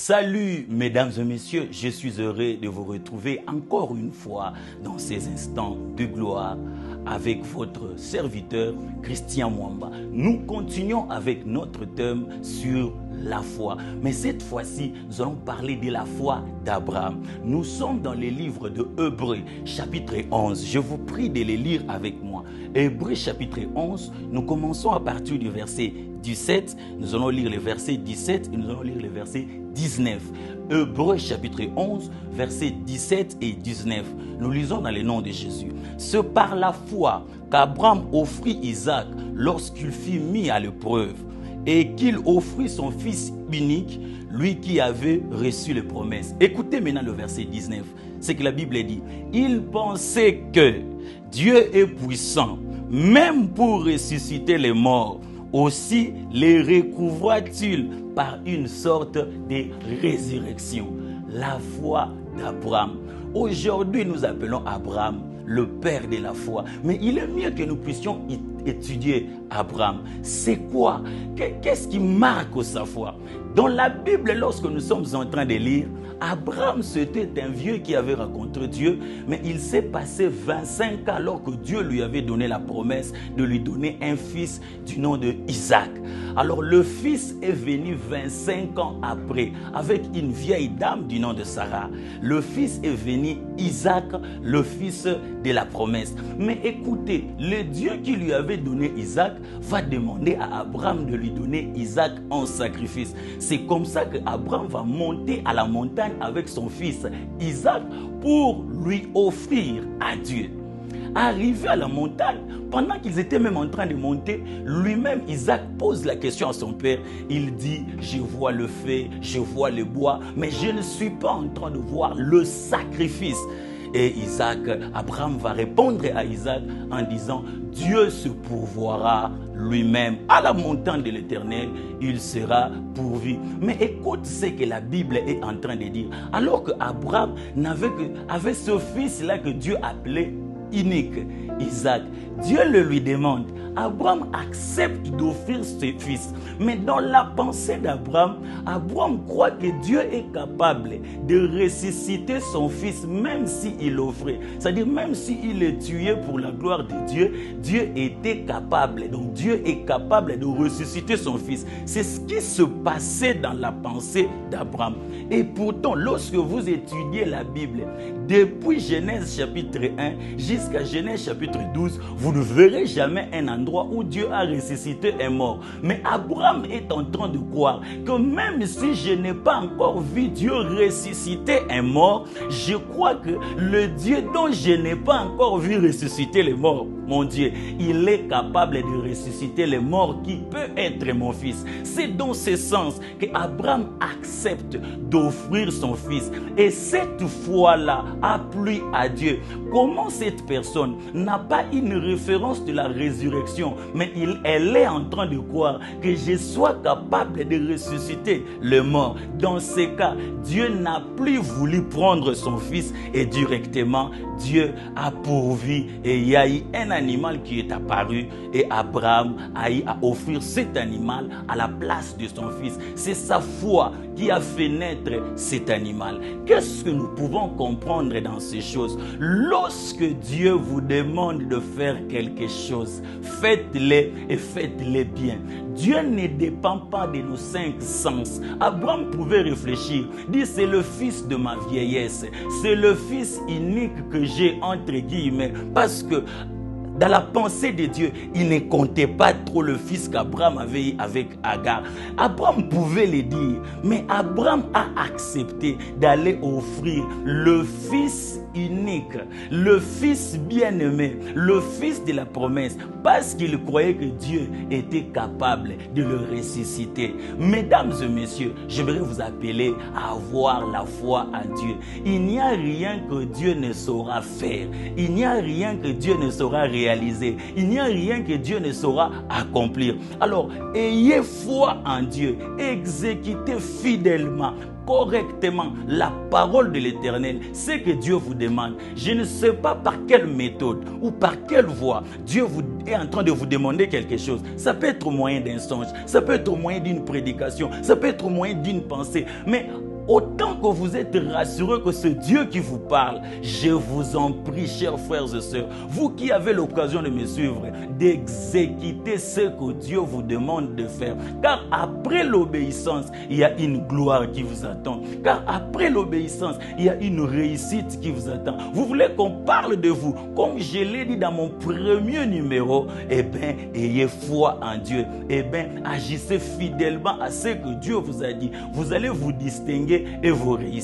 Salut mesdames et messieurs, je suis heureux de vous retrouver encore une fois dans ces instants de gloire avec votre serviteur Christian Mwamba. Nous continuons avec notre thème sur la foi. Mais cette fois-ci, nous allons parler de la foi d'Abraham. Nous sommes dans les livres de Hébreux, chapitre 11. Je vous prie de les lire avec moi. Hébreux, chapitre 11, nous commençons à partir du verset 17. Nous allons lire le verset 17 et nous allons lire le verset 19. Hébreux, chapitre 11, versets 17 et 19. Nous lisons dans le nom de Jésus. C'est par la foi qu'Abraham offrit Isaac lorsqu'il fut mis à l'épreuve, et qu'il offrit son fils unique, lui qui avait reçu les promesses. Écoutez maintenant le verset 19, c'est que la Bible dit. Il pensait que Dieu est puissant, même pour ressusciter les morts. Aussi les recouvra-t-il par une sorte de résurrection. La foi d'Abraham. Aujourd'hui, nous appelons Abraham le père de la foi. Mais il est mieux que nous puissions étudier Abraham. C'est quoi? Qu'est-ce qui marque sa foi? Dans la Bible, lorsque nous sommes en train de lire, Abraham, c'était un vieux qui avait rencontré Dieu, mais il s'est passé 25 ans alors que Dieu lui avait donné la promesse de lui donner un fils du nom de Isaac. Alors le fils est venu 25 ans après avec une vieille dame du nom de Sarah. Le fils est venu, Isaac, le fils de la promesse. Mais écoutez, le Dieu qui lui avait donné Isaac va demander à Abraham de lui donner Isaac en sacrifice. C'est comme ça qu'Abraham va monter à la montagne avec son fils Isaac pour lui offrir à Dieu. Arrivé à la montagne, pendant qu'ils étaient même en train de monter, lui-même Isaac pose la question à son père. Il dit, je vois le feu, je vois le bois, mais je ne suis pas en train de voir le sacrifice. Et Abraham va répondre à Isaac en disant, Dieu se pourvoira lui-même. À la montagne de l'Éternel, il sera pourvu. Mais écoute ce que la Bible est en train de dire. Alors qu'Abraham avait ce fils-là que Dieu appelait unique, Isaac, Dieu le lui demande. Abraham accepte d'offrir ses fils. Mais dans la pensée d'Abraham, Abraham croit que Dieu est capable de ressusciter son fils même s'il l'offrait. C'est-à-dire même s'il est tué pour la gloire de Dieu, Dieu était capable. Donc Dieu est capable de ressusciter son fils. C'est ce qui se passait dans la pensée d'Abraham. Et pourtant, lorsque vous étudiez la Bible, depuis Genèse chapitre 1 jusqu'à Genèse chapitre 12, vous ne verrez jamais un endroit où Dieu a ressuscité un mort. Mais Abraham est en train de croire que même si je n'ai pas encore vu Dieu ressusciter un mort, je crois que le Dieu dont je n'ai pas encore vu ressusciter les morts, mon Dieu, il est capable de ressusciter les morts qui peut être mon fils. C'est dans ce sens que Abraham accepte d'offrir son fils. Et cette foi-là a plu à Dieu. Comment cette personne n'a pas une référence de la résurrection, mais elle est en train de croire que je sois capable de ressusciter le mort. Dans ces cas, Dieu n'a plus voulu prendre son fils et directement Dieu a pourvu et il y a eu un animal qui est apparu et Abraham a eu à offrir cet animal à la place de son fils. C'est sa foi qui a fait naître cet animal. Qu'est-ce que nous pouvons comprendre dans ces choses? Lorsque Dieu vous demande de faire quelque chose, faites-le et faites-le bien. Dieu ne dépend pas de nos 5 sens. Abraham pouvait réfléchir, dire c'est le fils de ma vieillesse, c'est le fils unique que j'ai entre guillemets, parce que dans la pensée de Dieu, il ne comptait pas trop le fils qu'Abraham avait eu avec Agar. Abraham pouvait le dire, mais Abraham a accepté d'aller offrir le fils unique, le fils bien-aimé, le fils de la promesse, parce qu'il croyait que Dieu était capable de le ressusciter. Mesdames et messieurs, j'aimerais vous appeler à avoir la foi à Dieu. Il n'y a rien que Dieu ne saura faire. Il n'y a rien que Dieu ne saura réaliser. Il n'y a rien que Dieu ne saura accomplir. Alors, ayez foi en Dieu. Exécutez fidèlement, correctement la parole de l'Éternel, c'est que Dieu vous demande. Je ne sais pas par quelle méthode ou par quelle voie Dieu est en train de vous demander quelque chose. Ça peut être au moyen d'un songe, ça peut être au moyen d'une prédication, ça peut être au moyen d'une pensée. Mais autant que vous êtes rassurés que c'est Dieu qui vous parle, je vous en prie, chers frères et sœurs, vous qui avez l'occasion de me suivre, d'exécuter ce que Dieu vous demande de faire. Car après l'obéissance, il y a une gloire qui vous attend. Car après l'obéissance, il y a une réussite qui vous attend. Vous voulez qu'on parle de vous, comme je l'ai dit dans mon premier numéro, eh bien, ayez foi en Dieu. Eh bien, agissez fidèlement à ce que Dieu vous a dit. Vous allez vous distinguer et vous réussir.